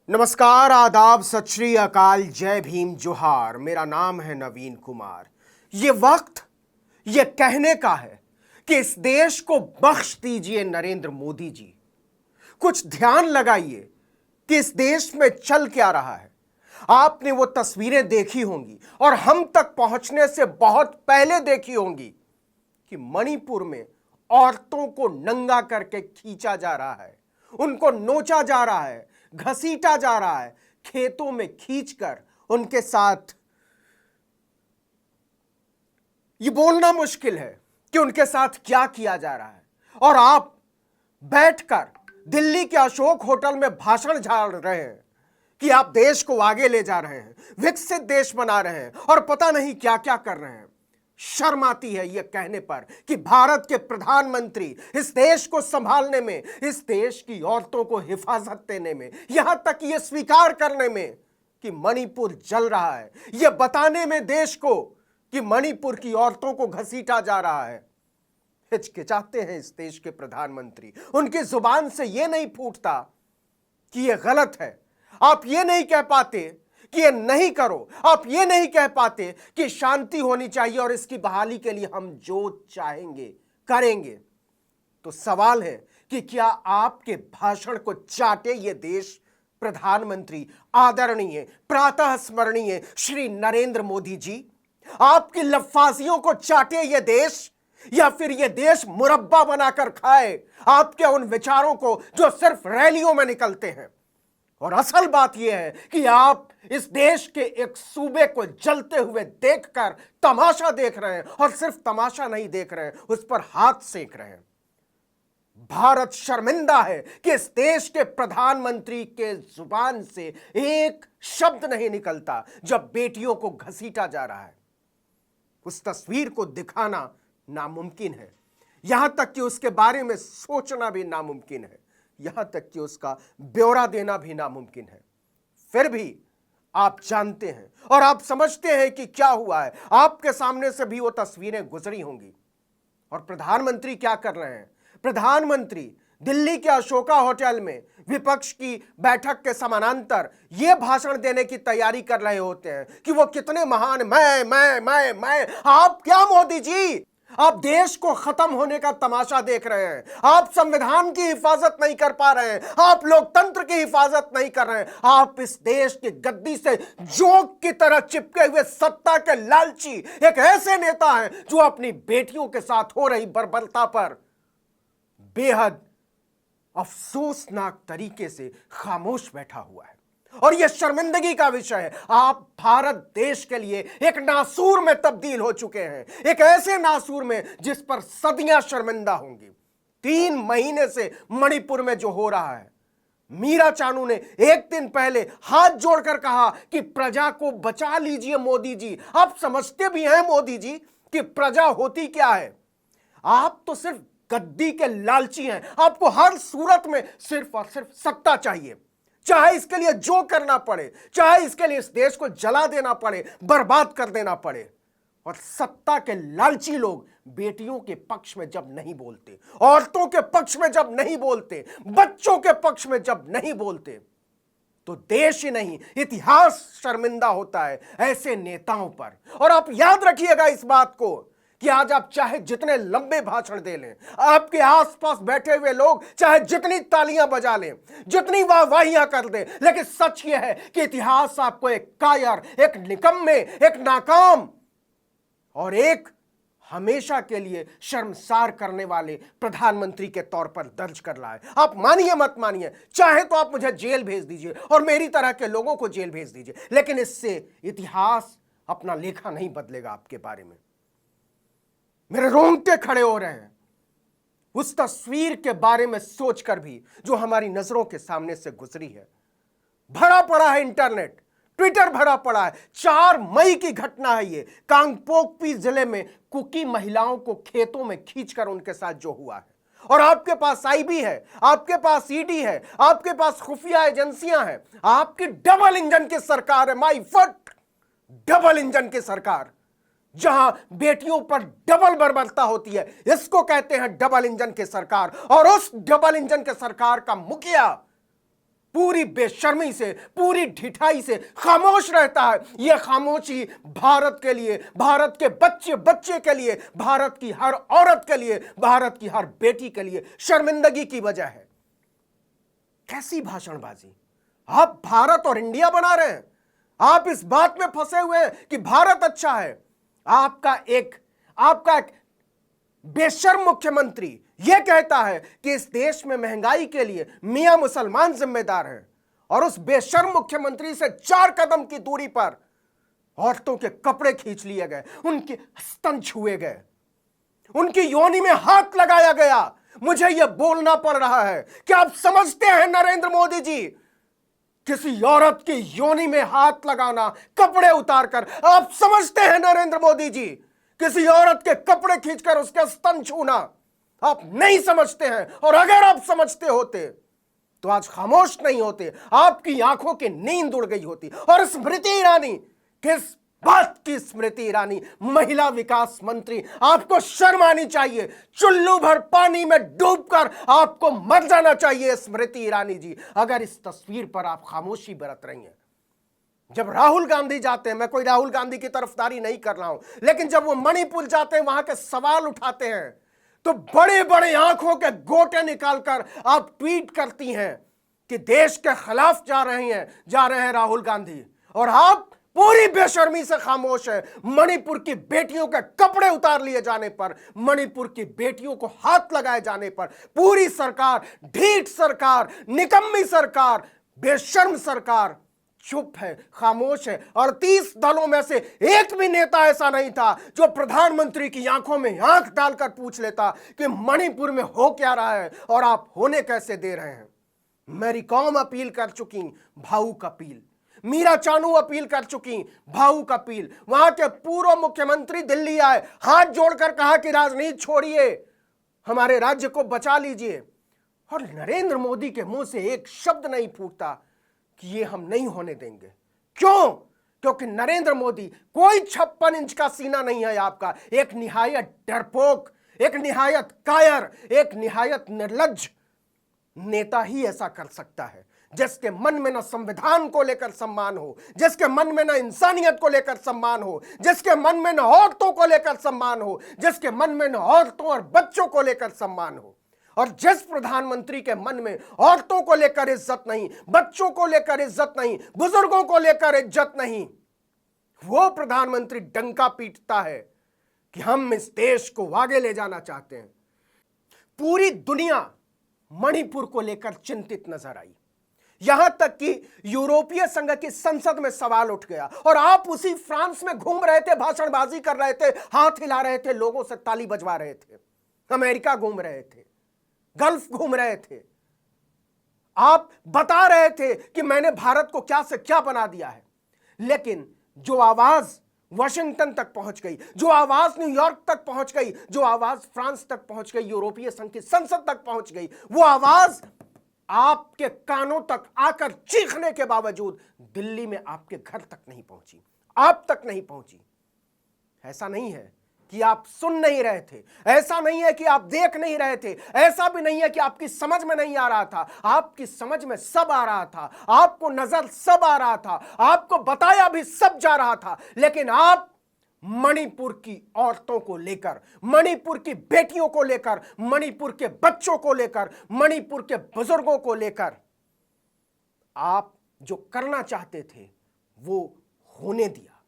नमस्कार, आदाब, सत श्री अकाल, जय भीम, जोहार। मेरा नाम है नवीन कुमार। ये वक्त ये कहने का है कि इस देश को बख्श दीजिए नरेंद्र मोदी जी। कुछ ध्यान लगाइए कि इस देश में चल क्या रहा है। आपने वो तस्वीरें देखी होंगी और हम तक पहुंचने से बहुत पहले देखी होंगी कि मणिपुर में औरतों को नंगा करके खींचा जा रहा है, उनको नोचा जा रहा है, घसीटा जा रहा है, खेतों में खींचकर उनके साथ। ये बोलना मुश्किल है कि उनके साथ क्या किया जा रहा है, और आप बैठकर दिल्ली के अशोक होटल में भाषण झाड़ रहे हैं कि आप देश को आगे ले जा रहे हैं, विकसित देश बना रहे हैं, और पता नहीं क्या क्या कर रहे हैं। शर्म आती है यह कहने पर कि भारत के प्रधानमंत्री इस देश को संभालने में, इस देश की औरतों को हिफाजत देने में, यहां तक यह स्वीकार करने में कि मणिपुर जल रहा है, यह बताने में देश को कि मणिपुर की औरतों को घसीटा जा रहा है, हिचकिचाते हैं इस देश के प्रधानमंत्री। उनकी जुबान से यह नहीं फूटता कि यह गलत है। आप ये नहीं कह पाते कि ये नहीं करो, आप ये नहीं कह पाते कि शांति होनी चाहिए और इसकी बहाली के लिए हम जो चाहेंगे करेंगे। तो सवाल है कि क्या आपके भाषण को चाटे ये देश प्रधानमंत्री आदरणीय प्रातः स्मरणीय श्री नरेंद्र मोदी जी? आपकी लफ्फाजियों को चाटे ये देश, या फिर ये देश मुरब्बा बनाकर खाए आपके उन विचारों को जो सिर्फ रैलियों में निकलते हैं? और असल बात यह है कि आप इस देश के एक सूबे को जलते हुए देखकर तमाशा देख रहे हैं, और सिर्फ तमाशा नहीं देख रहे हैं, उस पर हाथ सेक रहे हैं। भारत शर्मिंदा है कि इस देश के प्रधानमंत्री के जुबान से एक शब्द नहीं निकलता जब बेटियों को घसीटा जा रहा है। उस तस्वीर को दिखाना नामुमकिन है, यहां तक कि उसके बारे में सोचना भी नामुमकिन है, यहां तक कि उसका ब्यौरा देना भी नामुमकिन है। फिर भी आप जानते हैं और आप समझते हैं कि क्या हुआ है। आपके सामने से भी वो तस्वीरें गुजरी होंगी। और प्रधानमंत्री क्या कर रहे हैं? प्रधानमंत्री दिल्ली के अशोका होटल में विपक्ष की बैठक के समानांतर यह भाषण देने की तैयारी कर रहे होते हैं कि वो कितने महान, मैं। आप क्या मोदी जी, आप देश को खत्म होने का तमाशा देख रहे हैं। आप संविधान की हिफाजत नहीं कर पा रहे हैं, आप लोकतंत्र की हिफाजत नहीं कर रहे हैं। आप इस देश की गद्दी से जोक की तरह चिपके हुए सत्ता के लालची एक ऐसे नेता हैं जो अपनी बेटियों के साथ हो रही बर्बरता पर बेहद अफसोसनाक तरीके से खामोश बैठा हुआ है। और यह शर्मिंदगी का विषय है। आप भारत देश के लिए एक नासूर में तब्दील हो चुके हैं, एक ऐसे नासूर में जिस पर सदियां शर्मिंदा होंगी। 3 महीने से मणिपुर में जो हो रहा है, मीरा चानू ने एक दिन पहले हाथ जोड़कर कहा कि प्रजा को बचा लीजिए मोदी जी। आप समझते भी हैं मोदी जी कि प्रजा होती क्या है? आप तो सिर्फ गद्दी के लालची हैं। आपको हर सूरत में सिर्फ और सिर्फ सत्ता चाहिए, चाहे इसके लिए जो करना पड़े, चाहे इसके लिए इस देश को जला देना पड़े, बर्बाद कर देना पड़े। और सत्ता के लालची लोग बेटियों के पक्ष में जब नहीं बोलते, औरतों के पक्ष में जब नहीं बोलते, बच्चों के पक्ष में जब नहीं बोलते, तो देश ही नहीं इतिहास शर्मिंदा होता है ऐसे नेताओं पर। और आप याद रखिएगा इस बात को कि आज आप चाहे जितने लंबे भाषण दे लें, आपके आसपास बैठे हुए लोग चाहे जितनी तालियां बजा लें, जितनी वाहवाहियां कर दें, लेकिन सच यह है कि इतिहास आपको एक कायर, एक निकम्मे, एक नाकाम और एक हमेशा के लिए शर्मसार करने वाले प्रधानमंत्री के तौर पर दर्ज कर रहा है। आप मानिए मत मानिए, चाहे तो आप मुझे जेल भेज दीजिए और मेरी तरह के लोगों को जेल भेज दीजिए, लेकिन इससे इतिहास अपना लेखा नहीं बदलेगा आपके बारे में। मेरे रोंगटे खड़े हो रहे हैं उस तस्वीर के बारे में सोचकर भी जो हमारी नजरों के सामने से गुजरी है। भरा पड़ा है इंटरनेट, ट्विटर भरा पड़ा है। 4 मई की घटना है ये, कांगपोकपी जिले में कुकी महिलाओं को खेतों में खींचकर उनके साथ जो हुआ है। और आपके पास आईबी है, आपके पास ईडी है, आपके पास खुफिया एजेंसियां हैं, आपकी डबल इंजन की सरकार है। माई फट, डबल इंजन की सरकार, जहां बेटियों पर डबल बर्बरता होती है, इसको कहते हैं डबल इंजन की सरकार। और उस डबल इंजन के सरकार का मुखिया पूरी बेशर्मी से, पूरी ढिठाई से खामोश रहता है। यह खामोशी भारत के लिए, भारत के बच्चे बच्चे के लिए, भारत की हर औरत के लिए, भारत की हर बेटी के लिए शर्मिंदगी की वजह है। कैसी भाषणबाजी! आप भारत और इंडिया बना रहे हैं। आप इस बात में फंसे हुए हैं कि भारत अच्छा है। आपका एक बेशर्म मुख्यमंत्री यह कहता है कि इस देश में महंगाई के लिए मियां मुसलमान जिम्मेदार हैं, और उस बेशर्म मुख्यमंत्री से 4 कदम की दूरी पर औरतों के कपड़े खींच लिए गए, उनके स्तन छुए गए, उनकी योनि में हाथ लगाया गया। मुझे यह बोलना पड़ रहा है कि आप समझते हैं नरेंद्र मोदी जी, किसी औरत की योनि में हाथ लगाना कपड़े उतारकर, आप समझते हैं नरेंद्र मोदी जी, किसी औरत के कपड़े खींचकर उसके स्तन छूना आप नहीं समझते हैं। और अगर आप समझते होते तो आज खामोश नहीं होते, आपकी आंखों की नींद उड़ गई होती। और स्मृति ईरानी, किस बात की स्मृति ईरानी, महिला विकास मंत्री, आपको शर्म आनी चाहिए। चुल्लू भर पानी में डूबकर आपको मर जाना चाहिए स्मृति ईरानी जी, अगर इस तस्वीर पर आप खामोशी बरत रही हैं। जब राहुल गांधी जाते हैं, मैं कोई राहुल गांधी की तरफदारी नहीं कर रहा हूं, लेकिन जब वो मणिपुर जाते हैं, वहां के सवाल उठाते हैं, तो बड़े बड़े आंखों के गोटे निकालकर आप ट्वीट करती हैं कि देश के खिलाफ जा रहे हैं राहुल गांधी, और आप पूरी बेशर्मी से खामोश है। मणिपुर की बेटियों के कपड़े उतार लिए जाने पर, मणिपुर की बेटियों को हाथ लगाए जाने पर पूरी सरकार, ढीठ सरकार, निकम्मी सरकार, बेशर्म सरकार चुप है, खामोश है। और 30 दलों में से एक भी नेता ऐसा नहीं था जो प्रधानमंत्री की आंखों में आंख डालकर पूछ लेता कि मणिपुर में हो क्या रहा है और आप होने कैसे दे रहे हैं। मेरी कौम अपील कर चुकी, भावुक अपील, मीरा चानू अपील कर चुकी, भावुक अपील। वहां के पूर्व मुख्यमंत्री दिल्ली आए, हाथ जोड़कर कहा कि राजनीति छोड़िए, हमारे राज्य को बचा लीजिए, और नरेंद्र मोदी के मुंह से एक शब्द नहीं फूटता कि ये हम नहीं होने देंगे। क्यों? क्योंकि नरेंद्र मोदी कोई 56 इंच का सीना नहीं है आपका। एक निहायत डरपोक, एक निहायत कायर, एक निहायत निर्लज्ज नेता ही ऐसा कर सकता है, जिसके मन में ना संविधान को लेकर सम्मान हो, जिसके मन में ना इंसानियत को लेकर सम्मान हो, जिसके मन में ना औरतों को लेकर सम्मान हो, जिसके मन में ना औरतों और बच्चों को लेकर सम्मान हो। और जिस प्रधानमंत्री के मन में औरतों को लेकर इज्जत नहीं, बच्चों को लेकर इज्जत नहीं, बुजुर्गों को लेकर इज्जत नहीं, वो प्रधानमंत्री डंका पीटता है कि हम इस देश को आगे ले जाना चाहते हैं। पूरी दुनिया मणिपुर को लेकर चिंतित नजर आई, यहां तक कि यूरोपीय संघ की संसद में सवाल उठ गया, और आप उसी फ्रांस में घूम रहे थे, भाषणबाजी कर रहे थे, हाथ हिला रहे थे, लोगों से ताली बजवा रहे थे, अमेरिका घूम रहे थे, गल्फ घूम रहे थे, आप बता रहे थे कि मैंने भारत को क्या से क्या बना दिया है। लेकिन जो आवाज वाशिंगटन तक पहुंच गई, जो आवाज न्यूयॉर्क तक पहुंच गई, जो आवाज फ्रांस तक पहुंच गई, यूरोपीय संघ की संसद तक पहुंच गई, वो आवाज आपके कानों तक आकर चीखने के बावजूद दिल्ली में आपके घर तक नहीं पहुंची, आप तक नहीं पहुंची। ऐसा नहीं है कि आप सुन नहीं रहे थे, ऐसा नहीं है कि आप देख नहीं रहे थे, ऐसा भी नहीं है कि आपकी समझ में नहीं आ रहा था, आपकी समझ में सब आ रहा था, आपको नजर सब आ रहा था, आपको बताया भी सब जा रहा था। लेकिन आप मणिपुर की औरतों को लेकर, मणिपुर की बेटियों को लेकर, मणिपुर के बच्चों को लेकर, मणिपुर के बुजुर्गों को लेकर आप जो करना चाहते थे वो होने दिया।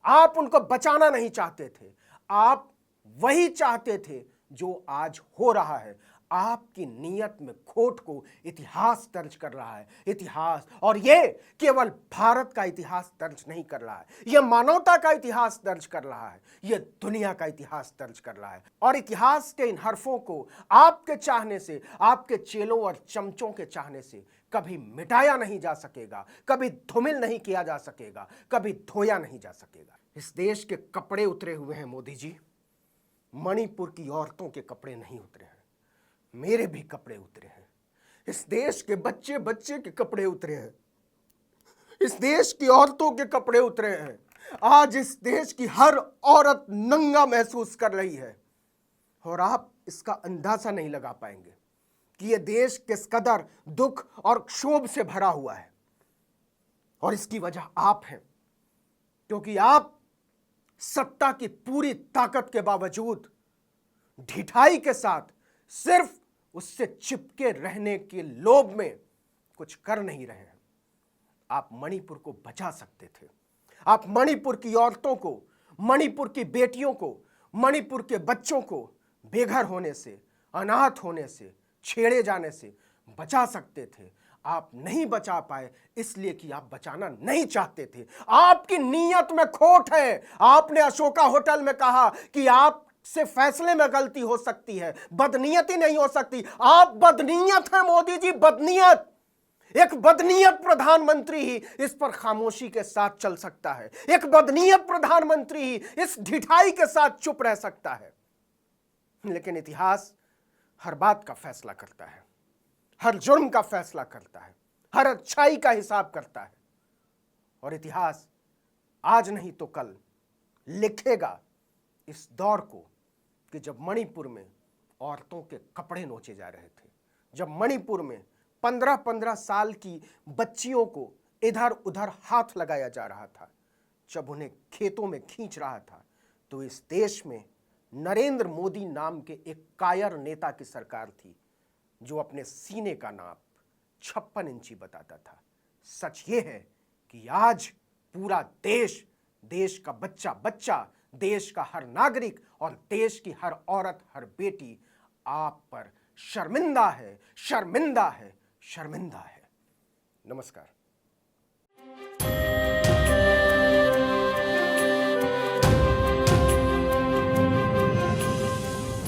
आप उनको बचाना नहीं चाहते थे, आप वही चाहते थे जो आज हो रहा है। आपकी नीयत में खोट को इतिहास दर्ज कर रहा है, इतिहास। और ये केवल भारत का इतिहास दर्ज नहीं कर रहा है, यह मानवता का इतिहास दर्ज कर रहा है, यह दुनिया का इतिहास दर्ज कर रहा है। और इतिहास के इन हरफों को आपके चाहने से, आपके चेलों और चमचों के चाहने से कभी मिटाया नहीं जा सकेगा, कभी धूमिल नहीं किया जा सकेगा, कभी धोया नहीं जा सकेगा। इस देश के कपड़े उतरे हुए हैं मोदी जी, मणिपुर की औरतों के कपड़े नहीं उतरे हैं, मेरे भी कपड़े उतरे हैं। इस देश के बच्चे बच्चे के कपड़े उतरे हैं, इस देश की औरतों के कपड़े उतरे हैं। आज इस देश की हर औरत नंगा महसूस कर रही है, और आप इसका अंदाजा नहीं लगा पाएंगे कि यह देश किस कदर दुख और क्षोभ से भरा हुआ है। और इसकी वजह आप हैं, क्योंकि आप सत्ता की पूरी ताकत के बावजूद ढिठाई के साथ सिर्फ उससे चिपके रहने के लोभ में कुछ कर नहीं रहे हैं। आप मणिपुर को बचा सकते थे। आप मणिपुर की औरतों को, मणिपुर की बेटियों को, मणिपुर के बच्चों को बेघर होने से, अनाथ होने से, छेड़े जाने से बचा सकते थे। आप नहीं बचा पाए इसलिए कि आप बचाना नहीं चाहते थे। आपकी नीयत में खोट है। आपने अशोका होटल में कहा कि आप से फैसले में गलती हो सकती है, बदनीयती नहीं हो सकती। आप बदनीयत हैं मोदी जी, बदनीयत। एक बदनीयत प्रधानमंत्री ही इस पर खामोशी के साथ चल सकता है। एक बदनीयत प्रधानमंत्री ही इस ढिठाई के साथ चुप रह सकता है। लेकिन इतिहास हर बात का फैसला करता है, हर जुर्म का फैसला करता है, हर अच्छाई का हिसाब करता है। और इतिहास आज नहीं तो कल लिखेगा इस दौर को कि जब मणिपुर में औरतों के कपड़े नोचे जा रहे थे, जब मणिपुर में 15-15 साल की बच्चियों को इधर उधर हाथ लगाया जा रहा था, जब उन्हें खेतों में खींच रहा था, तो इस देश में नरेंद्र मोदी नाम के एक कायर नेता की सरकार थी जो अपने सीने का नाप 56 इंची बताता था। सच ये है कि आज पूरा देश, देश का बच्चा बच्चा, देश का हर नागरिक और देश की हर औरत, हर बेटी आप पर शर्मिंदा है, शर्मिंदा है, शर्मिंदा है। नमस्कार।